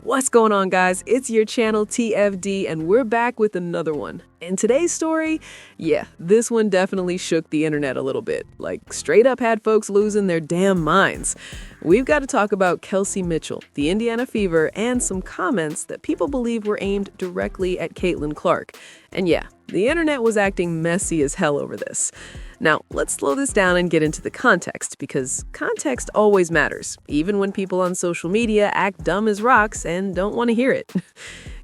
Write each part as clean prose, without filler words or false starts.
What's going on, guys? It's your channel TFD, and we're back with another one. And today's story, this one definitely shook the internet a little bit. Like, straight up had folks losing their damn minds. We've got to talk about Kelsey Mitchell, the Indiana Fever, and some comments that people believe were aimed directly at Caitlin Clark. And the internet was acting messy as hell over this. Now, let's slow this down and get into the context, because context always matters, even when people on social media act dumb as rocks and don't want to hear it.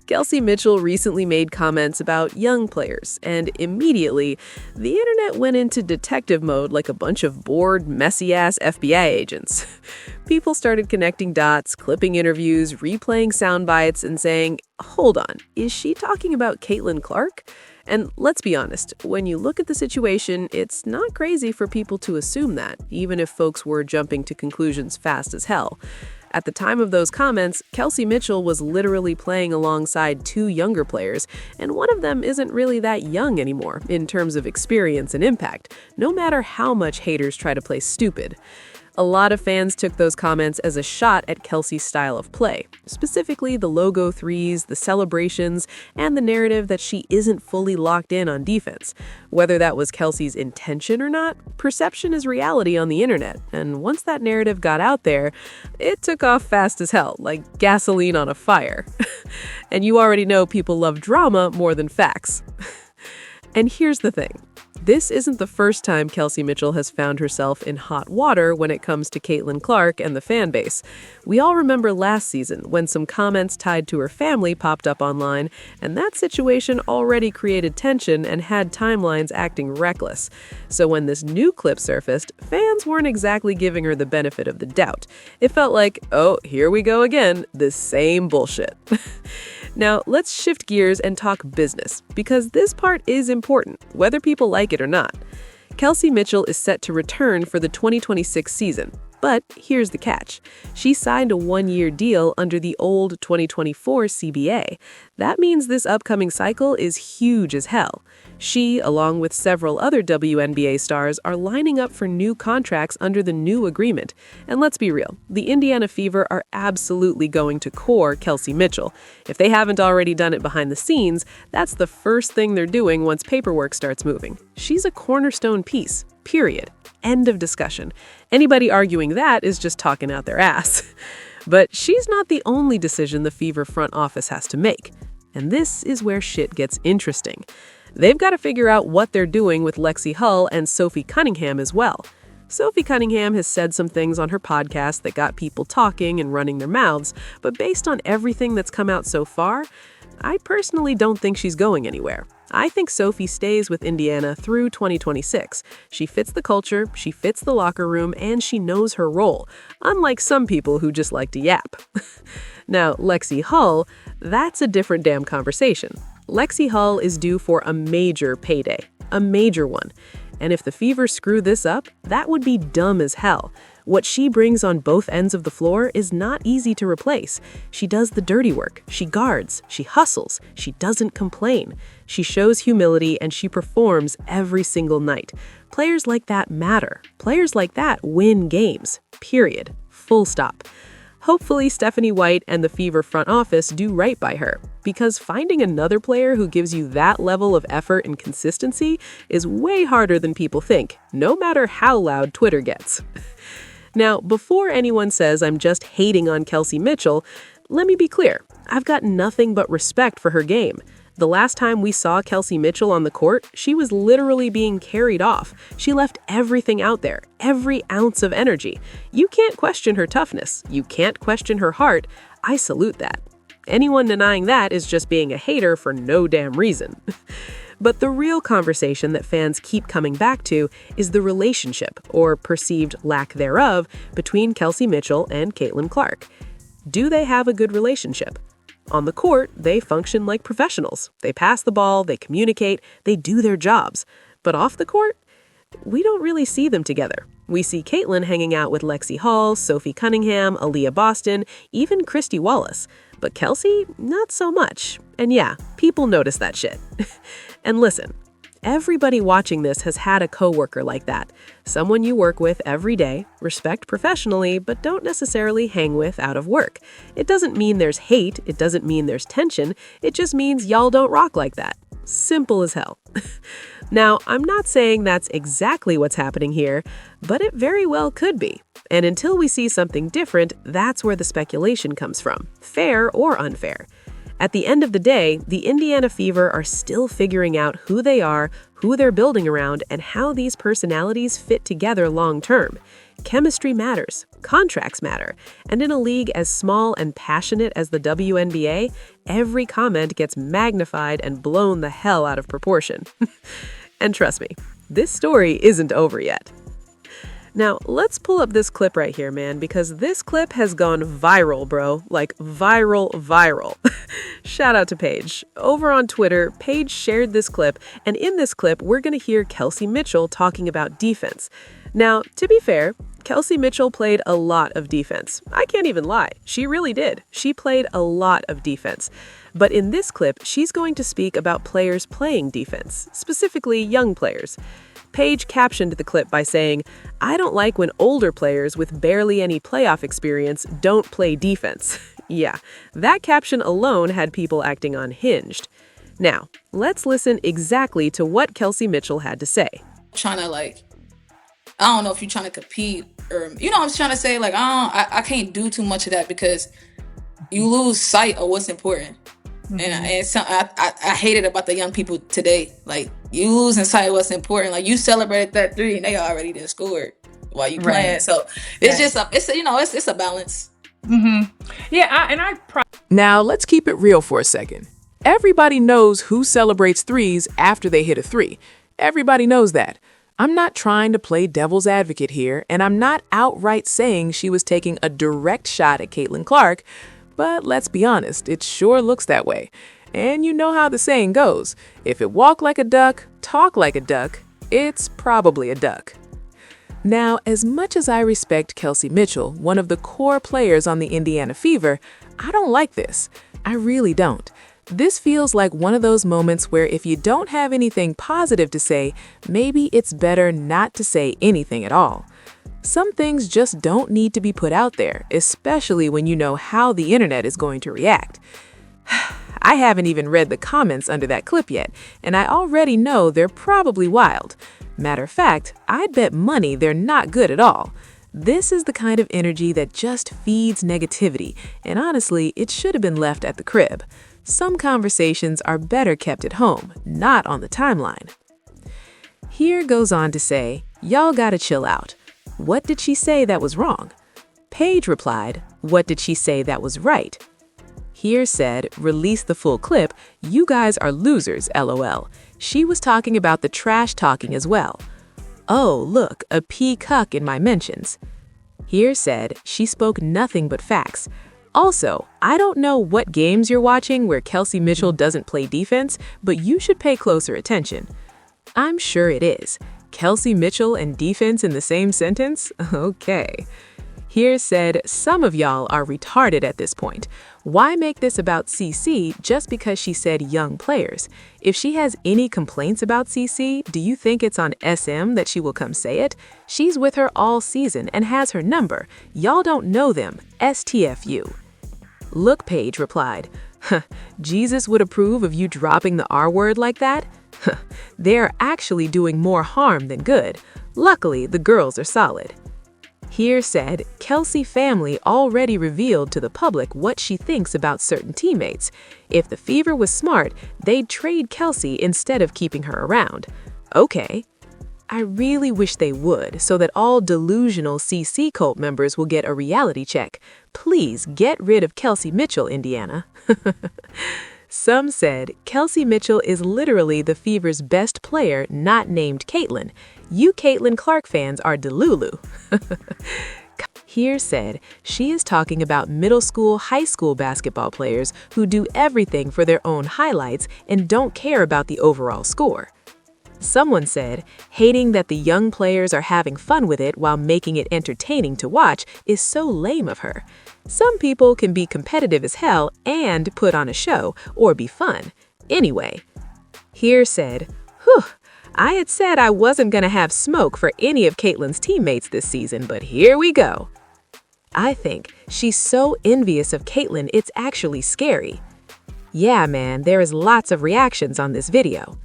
Kelsey Mitchell recently made comments about young players, and immediately, the internet went into detective mode like a bunch of bored, messy-ass FBI agents. People started connecting dots, clipping interviews, replaying sound bites, and saying, hold on, is she talking about Caitlin Clark? And let's be honest, when you look at the situation, it's not crazy for people to assume that, even if folks were jumping to conclusions fast as hell. At the time of those comments, Kelsey Mitchell was literally playing alongside two younger players, and one of them isn't really that young anymore in terms of experience and impact, no matter how much haters try to play stupid. A lot of fans took those comments as a shot at Kelsey's style of play, specifically the logo threes, the celebrations, and the narrative that she isn't fully locked in on defense. Whether that was Kelsey's intention or not, perception is reality on the internet, and once that narrative got out there, it took off fast as hell, like gasoline on a fire. And you already know people love drama more than facts. And here's the thing. This isn't the first time Kelsey Mitchell has found herself in hot water when it comes to Caitlin Clark and the fan base. We all remember last season when some comments tied to her family popped up online, and that situation already created tension and had timelines acting reckless. So when this new clip surfaced, fans weren't exactly giving her the benefit of the doubt. It felt like, oh, here we go again, this same bullshit. Now, let's shift gears and talk business, because this part is important, whether people like it or not. Kelsey Mitchell is set to return for the 2026 season. But here's the catch. She signed a one-year deal under the old 2024 CBA. That means this upcoming cycle is huge as hell. She, along with several other WNBA stars, are lining up for new contracts under the new agreement. And let's be real, the Indiana Fever are absolutely going to core Kelsey Mitchell. If they haven't already done it behind the scenes, that's the first thing they're doing once paperwork starts moving. She's a cornerstone piece, period. End of discussion. Anybody arguing that is just talking out their ass. But she's not the only decision the Fever front office has to make. And this is where shit gets interesting. They've got to figure out what they're doing with Lexi Hull and Sophie Cunningham as well. Sophie Cunningham has said some things on her podcast that got people talking and running their mouths, but based on everything that's come out so far, I personally don't think she's going anywhere. I think Sophie stays with Indiana through 2026. She fits the culture, she fits the locker room, and she knows her role, unlike some people who just like to yap. Now, Lexi Hull, that's a different damn conversation. Lexi Hull is due for a major payday, a major one. And if the Fever screw this up, that would be dumb as hell. What she brings on both ends of the floor is not easy to replace. She does the dirty work, she guards, she hustles, she doesn't complain. She shows humility and she performs every single night. Players like that matter. Players like that win games. Period. Full stop. Hopefully, Stephanie White and the Fever front office do right by her, because finding another player who gives you that level of effort and consistency is way harder than people think, no matter how loud Twitter gets. Now, before anyone says I'm just hating on Kelsey Mitchell, let me be clear. I've got nothing but respect for her game. The last time we saw Kelsey Mitchell on the court, she was literally being carried off. She left everything out there, every ounce of energy. You can't question her toughness. You can't question her heart. I salute that. Anyone denying that is just being a hater for no damn reason. But the real conversation that fans keep coming back to is the relationship, or perceived lack thereof, between Kelsey Mitchell and Caitlin Clark. Do they have a good relationship? On the court, they function like professionals. They pass the ball, they communicate, they do their jobs. But off the court, we don't really see them together. We see Caitlin hanging out with Lexi Hull, Sophie Cunningham, Aaliyah Boston, even Christy Wallace. But Kelsey, not so much. And yeah, people notice that shit. And listen, Everybody watching this has had a coworker like that. Someone you work with every day, respect professionally, but don't necessarily hang with out of work. It doesn't mean there's hate, it doesn't mean there's tension, it just means y'all don't rock like that. Simple as hell. Now, I'm not saying that's exactly what's happening here, but it very well could be. And until we see something different, that's where the speculation comes from, fair or unfair. At the end of the day, the Indiana Fever are still figuring out who they are, who they're building around, and how these personalities fit together long term. Chemistry matters, contracts matter, and in a league as small and passionate as the WNBA, every comment gets magnified and blown the hell out of proportion. And trust me, this story isn't over yet. Now, let's pull up this clip right here, man, because this clip has gone viral, bro. Like, viral. Shout out to Paige. Over on Twitter, Paige shared this clip, and in this clip, we're going to hear Kelsey Mitchell talking about defense. Now, to be fair, Kelsey Mitchell played a lot of defense. I can't even lie. She really did. She played a lot of defense. But in this clip, she's going to speak about players playing defense, specifically young players. Paige captioned the clip by saying, "I don't like when older players with barely any playoff experience don't play defense." Yeah, that caption alone had people acting unhinged. Now, let's listen exactly to what Kelsey Mitchell had to say. I don't know if you're trying to compete or, I'm just trying to say, I can't do too much of that because you lose sight of what's important. Mm-hmm. I hate it about the young people today. Like, you losing sight of what's important. Like, you celebrated that 3 and they already done scored while you playing. Right. So it's just it's a balance. Mm-hmm. Yeah, Now let's keep it real for a second. Everybody knows who celebrates threes after they hit a three. Everybody knows that. I'm not trying to play devil's advocate here, and I'm not outright saying she was taking a direct shot at Caitlin Clark. But let's be honest, it sure looks that way. And you know how the saying goes, if it walk like a duck, talk like a duck, it's probably a duck. Now, as much as I respect Kelsey Mitchell, one of the core players on the Indiana Fever, I don't like this. I really don't. This feels like one of those moments where if you don't have anything positive to say, maybe it's better not to say anything at all. Some things just don't need to be put out there, especially when you know how the internet is going to react. I haven't even read the comments under that clip yet, and I already know they're probably wild. Matter of fact, I'd bet money they're not good at all. This is the kind of energy that just feeds negativity, and honestly, it should have been left at the crib. Some conversations are better kept at home, not on the timeline. Here goes on to say, y'all gotta chill out. What did she say that was wrong? Paige replied, what did she say that was right? Here said, release the full clip, you guys are losers, LOL. She was talking about the trash talking as well. Oh, look, a cuck in my mentions. Here said, she spoke nothing but facts. Also, I don't know what games you're watching where Kelsey Mitchell doesn't play defense, but you should pay closer attention. I'm sure it is. Kelsey Mitchell and defense in the same sentence? Okay. Here said, some of y'all are retarded at this point. Why make this about CC just because she said young players? If she has any complaints about CC, do you think it's on SM that she will come say it? She's with her all season and has her number. Y'all don't know them. STFU. Look, Paige replied, Jesus would approve of you dropping the R word like that? They're actually doing more harm than good. Luckily, the girls are solid. Here said, Kelsey family already revealed to the public what she thinks about certain teammates. If the Fever was smart, they'd trade Kelsey instead of keeping her around. Okay. I really wish they would, so that all delusional CC cult members will get a reality check. Please get rid of Kelsey Mitchell, Indiana. Some said, Kelsey Mitchell is literally the Fever's best player, not named Caitlin. You Caitlin Clark fans are delulu. Here said, she is talking about middle school, high school basketball players who do everything for their own highlights and don't care about the overall score. Someone said, hating that the young players are having fun with it while making it entertaining to watch is so lame of her. Some people can be competitive as hell and put on a show or be fun. Anyway, here said, whew, I had said I wasn't gonna have smoke for any of Caitlyn's teammates this season, but here we go. I think she's so envious of Caitlyn, it's actually scary. Yeah, man, there is lots of reactions on this video.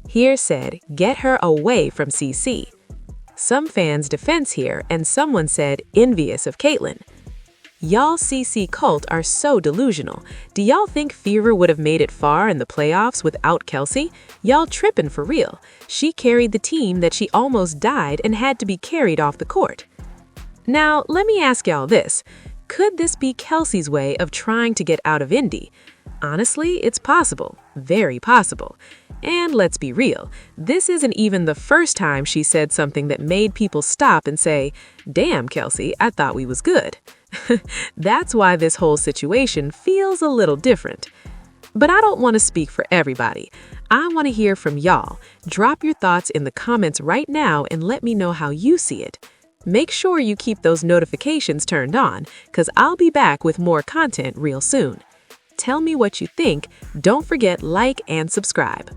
Here said, get her away from CC. Some fans' defense here, and someone said, envious of Caitlyn. Y'all CC cult are so delusional. Do y'all think Fever would have made it far in the playoffs without Kelsey? Y'all tripping for real. She carried the team that she almost died and had to be carried off the court. Now, let me ask y'all this. Could this be Kelsey's way of trying to get out of Indy? Honestly, it's possible. Very possible. And let's be real, this isn't even the first time she said something that made people stop and say, damn, Kelsey, I thought we was good. That's why this whole situation feels a little different. But I don't want to speak for everybody. I want to hear from y'all. Drop your thoughts in the comments right now and let me know how you see it. Make sure you keep those notifications turned on, because I'll be back with more content real soon. Tell me what you think. Don't forget, like and subscribe.